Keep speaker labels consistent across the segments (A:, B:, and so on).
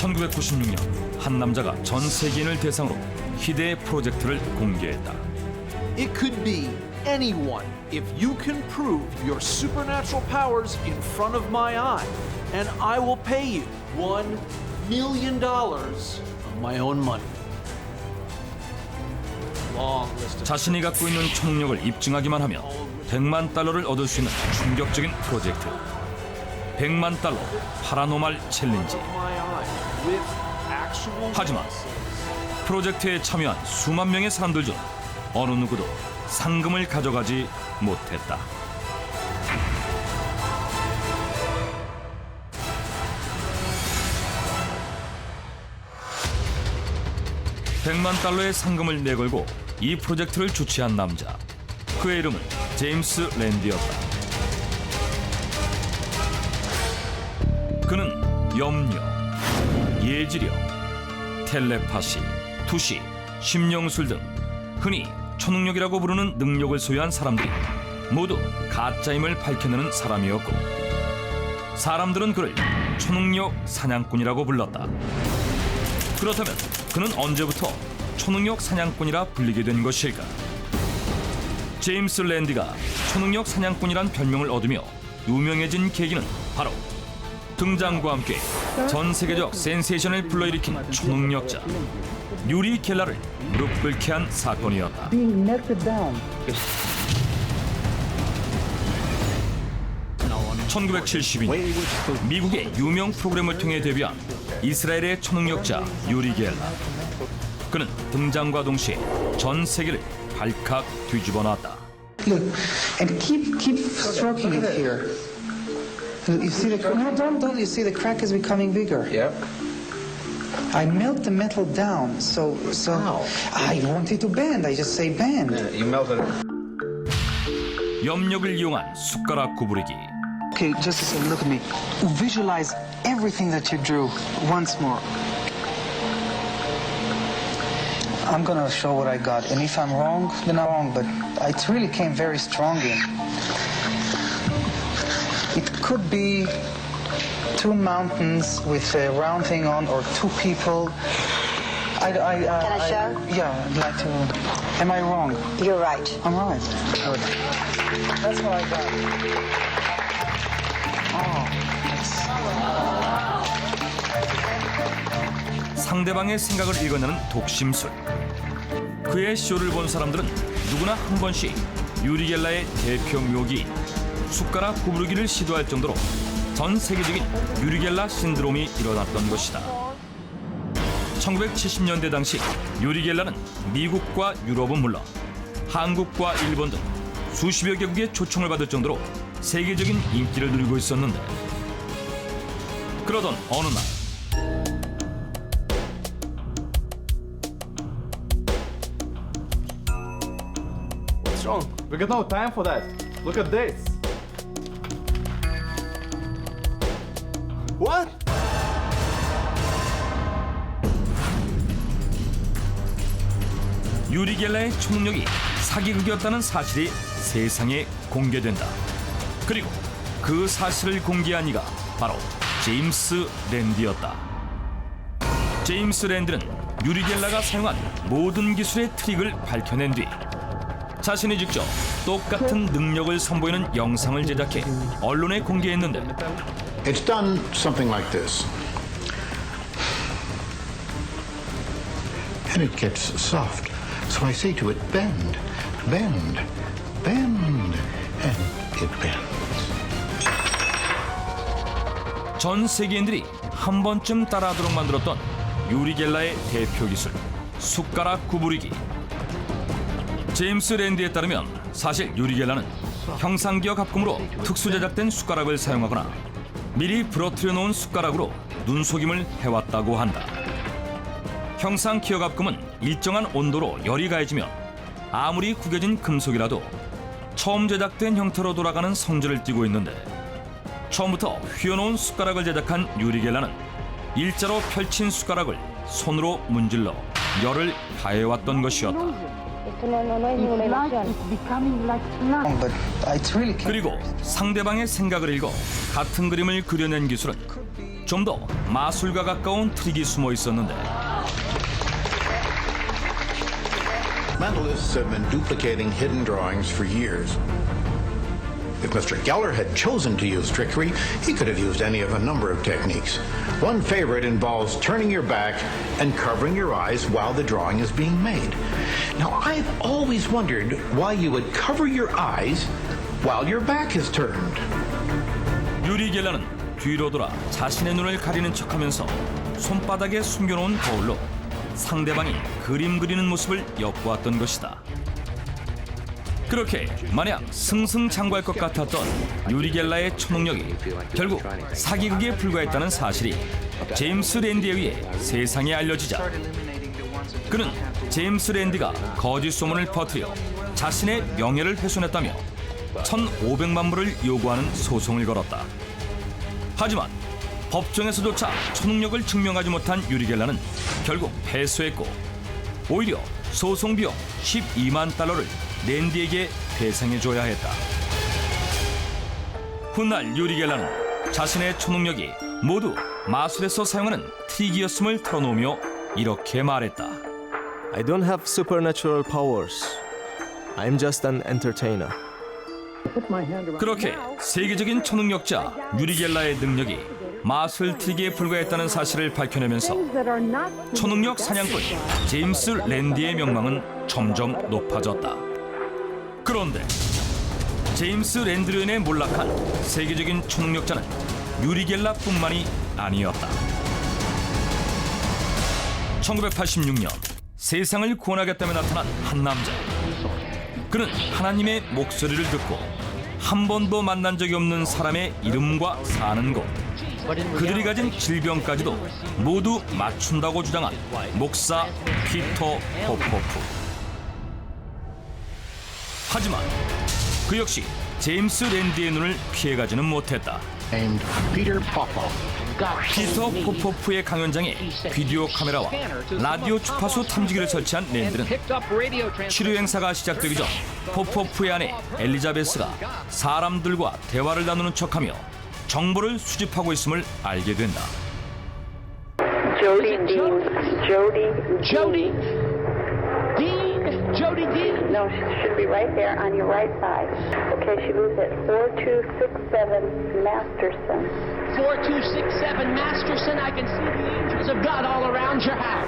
A: 1996년 한 남자가 전 세계인을 대상으로 희대의 프로젝트를 공개했다.
B: It could be anyone if you can prove your supernatural powers in front of my eye, and I will pay you $1 million of my own money. Long list of
A: 자신이 갖고 있는 초능력을 입증하기만 하면 100만 달러를 얻을 수 있는 충격적인 프로젝트. 100만 달러 파라노말 챌린지.
B: my eye with actual
A: 하지만 프로젝트에 참여한 수만 명의 사람들 중 어느 누구도 상금을 가져가지 못했다. $100만 상금을 내걸고 이 프로젝트를 주최한 남자. 그의 이름은 제임스 랜디였다. 그는 염려, 예지력, 텔레파시, 투시, 심령술 등 흔히 초능력이라고 부르는 능력을 소유한 사람들이 모두 가짜임을 밝혀내는 사람이었고, 사람들은 그를 초능력 사냥꾼이라고 불렀다. 그렇다면 그는 언제부터 초능력 사냥꾼이라 불리게 된 것일까? 제임스 랜디가 초능력 사냥꾼이란 별명을 얻으며 유명해진 계기는 바로 등장과 함께 전 세계적 센세이션을 불러일으킨 초능력자 유리 겔라를 무릎 꿇게 한 사건이었다. 1972년 미국의 유명 프로그램을 통해 데뷔한 이스라엘의 초능력자 유리 겔라. 그는 등장과 동시에 전 세계를 발칵 뒤집어 놨다.
C: Look, and keep stroking it here. You see the no, don't. You see the crack is becoming bigger.
D: Yep.
C: I melt the metal down, so
D: How?
C: I want it to bend. I just say bend.
D: You melted it.
A: 염력을 이용한 숟가락 구부리기.
C: Okay, just a second. Look at me. Visualize everything that you drew once more. I'm gonna show what I got, and if I'm wrong, then I'm wrong. But it really came very strong in. It could be two mountains with a round thing on, or two people.
E: Can I show?
C: Yeah, I'd like to. Am I wrong?
E: You're right.
C: I'm right. Good. That's what I got. Oh,
A: 상대방의 생각을 읽어내는 독심술. 그의 쇼를 본 사람들은 누구나 한 번씩 유리 겔라의 대표 묘기 숟가락 구부르기를 시도할 정도로 전 세계적인 유리 겔라 신드롬이 일어났던 것이다. 1970년대 당시 유리 겔라는 미국과 유럽은 물론 한국과 일본 등 수십여 개국의 초청을 받을 정도로 세계적인 인기를 누리고 있었는데, 그러던 어느 날
F: What's wrong? We got no time for that. Look at this. What?
A: 유리 겔라의 초능력이 사기극이었다는 사실이 세상에 공개된다. 그리고 그 사실을 공개한 이가 바로 제임스 랜디였다. 제임스 랜디는 유리 겔라가 사용한 모든 기술의 트릭을 밝혀낸 뒤 자신이 직접 똑같은 능력을 선보이는 영상을 제작해 언론에 공개했는데,
G: It's done something like this. And it gets soft. So I say to it, bend, bend, bend, and it bends.
A: 전 세계인들이 한 번쯤 따라하도록 만들었던 유리 겔라의 대표 기술, 숟가락 구부리기. 제임스 랜디에 따르면 사실 유리 겔라는 형상기억 합금으로 특수 제작된 숟가락을 사용하거나 미리 부러뜨려 놓은 숟가락으로 눈속임을 해왔다고 한다. 형상 기억 합금은 일정한 온도로 열이 가해지면 아무리 구겨진 금속이라도 처음 제작된 형태로 돌아가는 성질을 띠고 있는데, 처음부터 휘어놓은 숟가락을 제작한 유리 겔라는 일자로 펼친 숟가락을 손으로 문질러 열을 가해왔던 것이었다.
C: but it really came.
A: 그리고 상대방의 생각을 읽어 같은 그림을 그려낸 기술은 좀 더 마술과 가까운 트릭이 숨어 있었는데
G: Mentalists have been duplicating hidden drawings for years. If Mr. Geller had chosen to use trickery, he could have used any of a number of techniques. One favorite involves turning your back and covering your eyes while the drawing is being made. Now, I've always wondered why you would cover your eyes while your back is turned.
A: 유리 겔라는 뒤로 돌아 자신의 눈을 가리는 척하면서 손바닥에 숨겨놓은 거울로 상대방이 그림 그리는 모습을 엿보았던 것이다. 그렇게 마냥 승승장구할 것 같았던 유리 겔라의 초능력이 결국 사기극에 불과했다는 사실이 제임스 랜디에 의해 세상에 알려지자 그는 제임스 랜디가 거짓 소문을 퍼뜨려 자신의 명예를 훼손했다며 1,500만 불을 요구하는 소송을 걸었다. 하지만 법정에서조차 초능력을 증명하지 못한 유리 겔라는 결국 패소했고 오히려 소송 비용 12만 달러를 랜디에게 배상해줘야 했다. 훗날 유리 겔라는 자신의 초능력이 모두 마술에서 사용하는 트릭이었음을 털어놓으며 이렇게 말했다.
F: I don't have supernatural powers. I'm just an entertainer.
A: 그렇게 세계적인 초능력자 유리 겔라의 능력이 마술 트릭에 불과했다는 사실을 밝혀내면서 초능력 사냥꾼 제임스 랜디의 명망은 점점 높아졌다. 그런데 제임스 랜디로 인해 몰락한 세계적인 초능력자는 유리 겔라뿐만이 아니었다. 1986년 세상을 구원하겠다며 나타난 한 남자. 그는 하나님의 목소리를 듣고 한 번도 만난 적이 없는 사람의 이름과 사는 곳, 그들이 가진 질병까지도 모두 맞춘다고 주장한 목사 피터 포포프. 하지만 그 역시 제임스 랜디의 눈을 피해가지는 못했다.
G: Named Peter Popoff.
A: 피터 포포프의 강연장에 비디오 카메라와 라디오 주파수 탐지기를 설치한 랜디는 치료 행사가 시작되기 전 포포프의 아내 엘리자베스가 사람들과 대화를 나누는 척하며 정보를 수집하고 있음을 알게 된다.
E: Jody Dean. Jody Dean? No, she should be right there on your right side. Okay, she lives at 4267 Masterson.
D: 4267 Masterson, I can see the angels of God all around your house.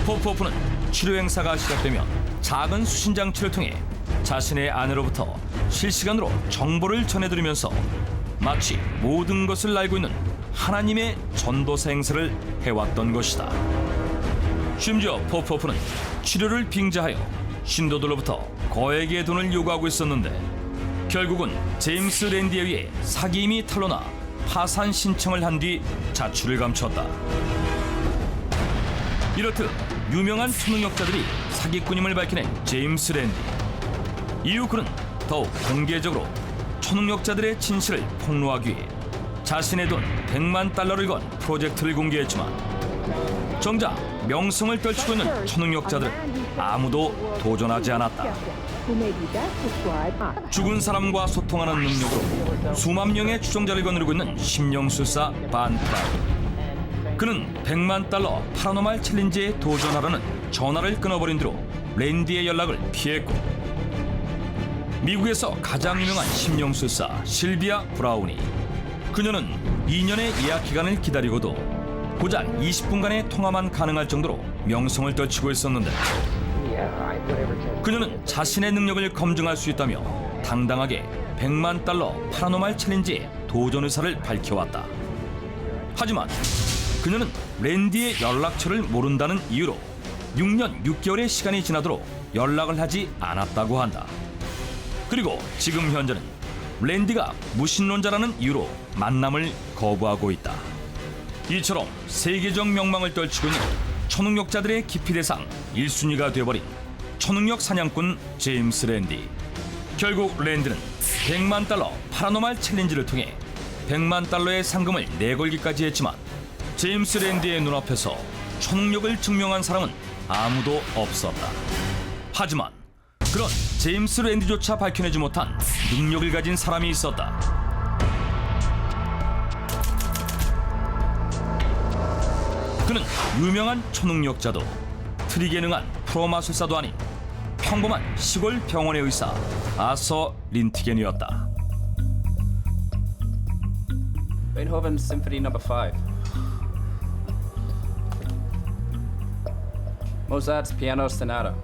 A: 포포프는 치료 행사가 시작되면 작은 수신 장치를 통해 자신의 아내로부터 실시간으로 정보를 전해드리면서 마치 모든 것을 알고 있는 하나님의 전도사 행세를 해왔던 것이다. 심지어 포포프는 치료를 빙자하여 신도들로부터 거액의 돈을 요구하고 있었는데 결국은 제임스 랜디에 의해 사기임이 탄로나 파산 신청을 한 뒤 자출을 감췄다. 이렇듯 유명한 초능력자들이 사기꾼임을 밝혀낸 제임스 랜디. 이후 그는 더욱 공개적으로 초능력자들의 진실을 폭로하기 위해 자신의 돈 100만 달러를 건 프로젝트를 공개했지만 정작 명성을 떨치고 있는 초능력자들은 아무도 도전하지 않았다. 죽은 사람과 소통하는 능력으로 수만 명의 추종자를 거느리고 있는 심령술사 반 프라운. 그는 100만 달러 파라노말 챌린지에 도전하려는 전화를 끊어버린 뒤로 랜디의 연락을 피했고 미국에서 가장 유명한 심령술사 실비아 브라운이 그녀는 2년의 예약 기간을 기다리고도 고작 20분간의 통화만 가능할 정도로 명성을 떨치고 있었는데 그녀는 자신의 능력을 검증할 수 있다며 당당하게 100만 달러 파라노말 챌린지에 도전 의사를 밝혀왔다. 하지만 그녀는 랜디의 연락처를 모른다는 이유로 6년 6개월의 시간이 지나도록 연락을 하지 않았다고 한다. 그리고 지금 현재는 랜디가 무신론자라는 이유로 만남을 거부하고 있다. 이처럼 세계적 명망을 떨치고 있는 초능력자들의 기피 대상 1순위가 되어버린 초능력 사냥꾼 제임스 랜디. 결국 랜디는 100만 달러 파라노말 챌린지를 통해 100만 달러의 상금을 내걸기까지 했지만 제임스 랜디의 눈앞에서 초능력을 증명한 사람은 아무도 없었다. 하지만 그런 제임스 랜디조차 밝혀내지 못한 능력을 가진 사람이 있었다. 그는 유명한 초능력자도 트릭에 능한 프로마술사도 아닌 평범한 시골 병원의 의사 아서 린티겐이었다.
H: Beethoven Symphony No. 5. Mozart's Piano Sonata.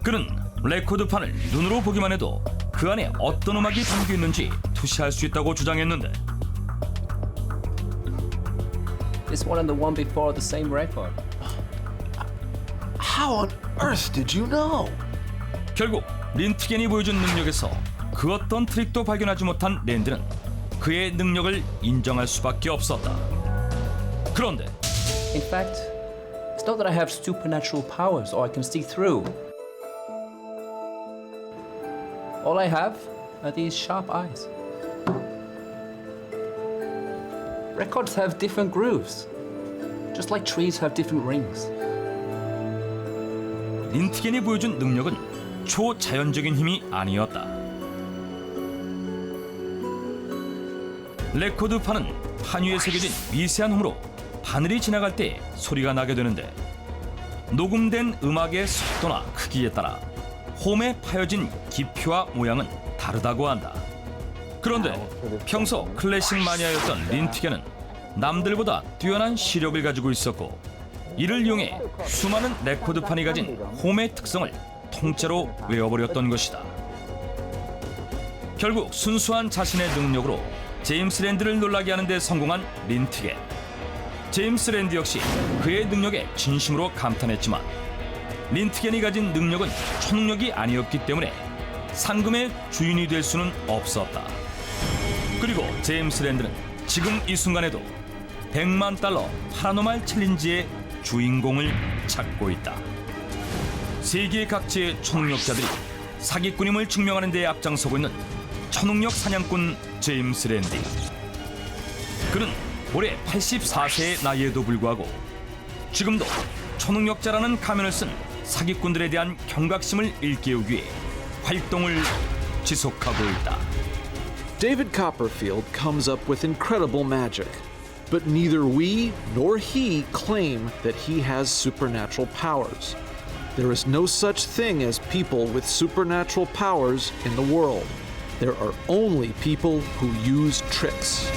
A: 그는 레코드판을 눈으로 보기만 해도 그 안에 어떤 음악이 담겨 있는지 투시할 수 있다고 주장했는데
H: This one and the one before are the same record.
B: How on earth did you know?
A: 결국 린트겐이 보여준 능력에서 그 어떤 트릭도 발견하지 못한 랜드는 그의 능력을 인정할 수밖에 없었다. 그런데
H: In fact, it's not that I have supernatural powers or I can see through. All I have are these sharp eyes. Records have different grooves, just like trees have different rings.
A: 린트겐이 보여준 능력은 초자연적인 힘이 아니었다. 레코드판은 판 위에 새겨진 미세한 홈으로 바늘이 지나갈 때 소리가 나게 되는데 녹음된 음악의 속도나 크기에 따라 홈에 파여진 깊이와 모양은 다르다고 한다. 그런데 평소 클래식 마니아였던 린트겐은 남들보다 뛰어난 시력을 가지고 있었고 이를 이용해 수많은 레코드판이 가진 홈의 특성을 통째로 외워버렸던 것이다. 결국 순수한 자신의 능력으로 제임스 랜드를 놀라게 하는 데 성공한 린트겐. 제임스 랜드 역시 그의 능력에 진심으로 감탄했지만 린트겐이 가진 능력은 초능력이 아니었기 때문에 상금의 주인이 될 수는 없었다. 그리고 제임스 랜드는 지금 이 순간에도 $1,000,000 파라노말 챌린지의 주인공을 찾고 있다. 세계 각지의 초능력자들이 사기꾼임을 증명하는 데 앞장서고 있는 초능력 사냥꾼 제임스 랜드. 그는 올해 84세의 나이에도 불구하고 지금도 초능력자라는 가면을 쓴 사기꾼들에 대한 경각심을 일깨우기 위해 활동을 지속하고 있다.
B: David Copperfield comes up with incredible magic, but neither we nor he claim that he has supernatural powers. There is no such thing as people with supernatural powers in the world. There are only people who use tricks.